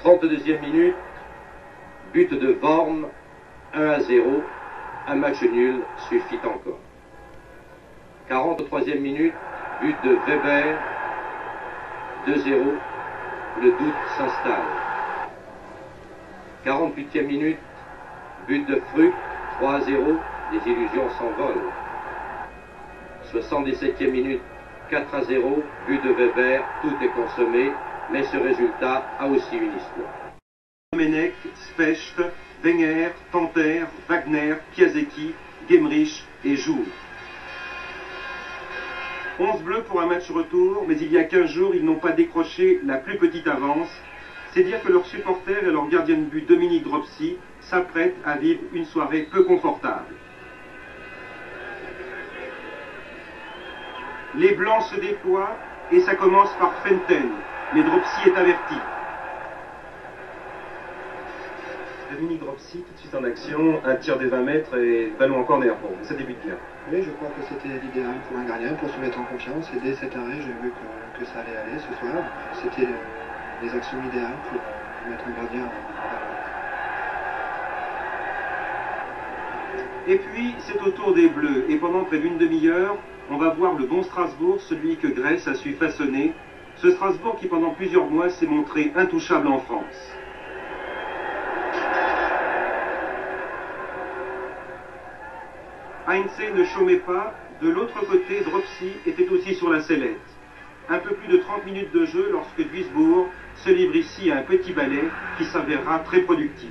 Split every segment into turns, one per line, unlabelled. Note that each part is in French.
32e minute, but de Worm, 1-0, un match nul suffit encore. 43e minute, but de Weber, 2-0, le doute s'installe. 48e minute, but de Fruc, 3-0, les illusions s'envolent. 77e minute, 4-0, but de Weber, tout est consommé, mais ce résultat a aussi une histoire.
Domenech, Specht, Wenger, Tanter, Wagner, Piasecki, Gemrich et Jour. 11 bleus pour un match retour, mais il y a 15 jours, ils n'ont pas décroché la plus petite avance. C'est dire que leurs supporters et leur gardien de but Dominique Dropsy s'apprêtent à vivre une soirée peu confortable. Les blancs se déploient et ça commence par Fenten, mais Dropsy est averti. Dominique Dropsy, tout de suite en action, un tir des 20 mètres et ballon en corner. Bon, ça débute bien.
Oui, je crois que c'était l'idéal pour un gardien, pour se mettre en confiance. Et dès cet arrêt, j'ai vu que ça allait aller ce soir. C'était les actions idéales pour mettre un gardien en valeur.
Et puis, c'est au tour des Bleus. Et pendant près d'une demi-heure, on va voir le bon Strasbourg, celui que Grèce a su façonner. Ce Strasbourg qui, pendant plusieurs mois, s'est montré intouchable en France. Heinze ne chômait pas. De l'autre côté, Dropsy était aussi sur la sellette. Un peu plus de 30 minutes de jeu lorsque Duisbourg se livre ici à un petit ballet qui s'avérera très productif.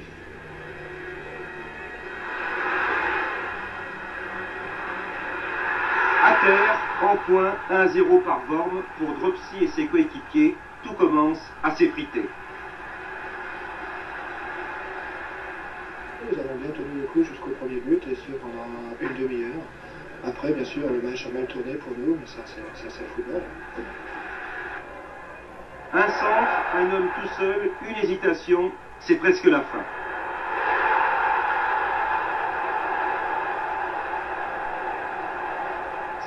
À terre, en point, 1-0 par Worm pour Dropsy et ses coéquipiers. Tout commence à s'effriter.
Nous avons bien tenu le coup jusqu'au premier but, et ce pendant une demi-heure. Après, bien sûr, le match a mal tourné pour nous, mais ça c'est le football.
Un centre, un homme tout seul, une hésitation, c'est presque la fin.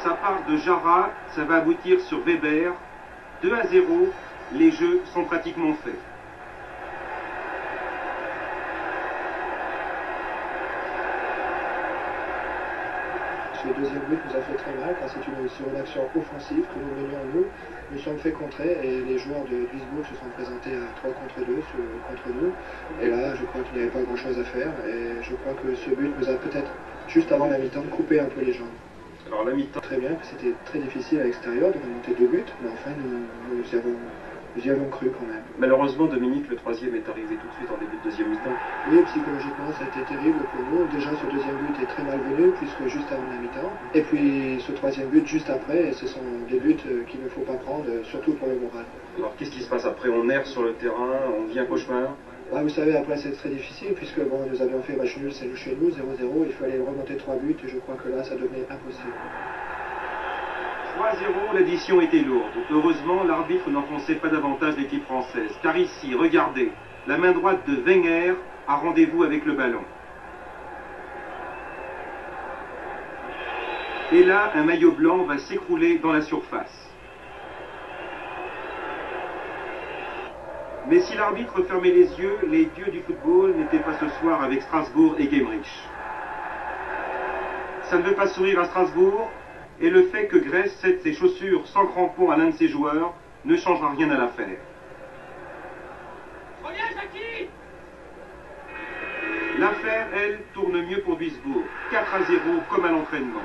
Ça part de Jara, ça va aboutir sur Weber. 2-0, les jeux sont pratiquement faits.
Ce deuxième but nous a fait très mal, car c'est sur une action offensive que nous menions nous. Nous sommes fait contrer et les joueurs de Duisbourg se sont présentés à 3 contre 2 contre nous. Et là, je crois qu'il n'y avait pas grand-chose à faire. Et je crois que ce but nous a peut-être, juste avant la mi-temps, coupé un peu les jambes.
Alors la mi-temps.
Très bien, que c'était très difficile à l'extérieur de remonter 2 buts, mais enfin nous y avons cru quand même.
Malheureusement, Dominique, le troisième est arrivé tout de suite en début de deuxième mi-temps.
Oui, psychologiquement, ça a été terrible pour nous. Déjà, ce deuxième but est très malvenu, puisque juste avant la mi-temps. Et puis, ce troisième but juste après, et ce sont des buts qu'il ne faut pas prendre, surtout pour le moral.
Alors, qu'est-ce qui se passe après? On erre sur le terrain, on vit un cauchemar?
Bah, vous savez, après, c'est très difficile, puisque bon, nous avions fait match nul chez nous, 0-0. Il fallait remonter 3 buts, et je crois que là, ça devenait impossible.
3-0, l'addition était lourde. Heureusement, l'arbitre n'enfonçait pas davantage l'équipe française. Car ici, regardez, la main droite de Wenger a rendez-vous avec le ballon. Et là, un maillot blanc va s'écrouler dans la surface. Mais si l'arbitre fermait les yeux, les dieux du football n'étaient pas ce soir avec Strasbourg et Gemrich. Ça ne veut pas sourire à Strasbourg. Et le fait que Grèce cède ses chaussures sans crampons à l'un de ses joueurs ne changera rien à l'affaire. L'affaire, elle, tourne mieux pour Duisbourg. 4-0 comme à l'entraînement.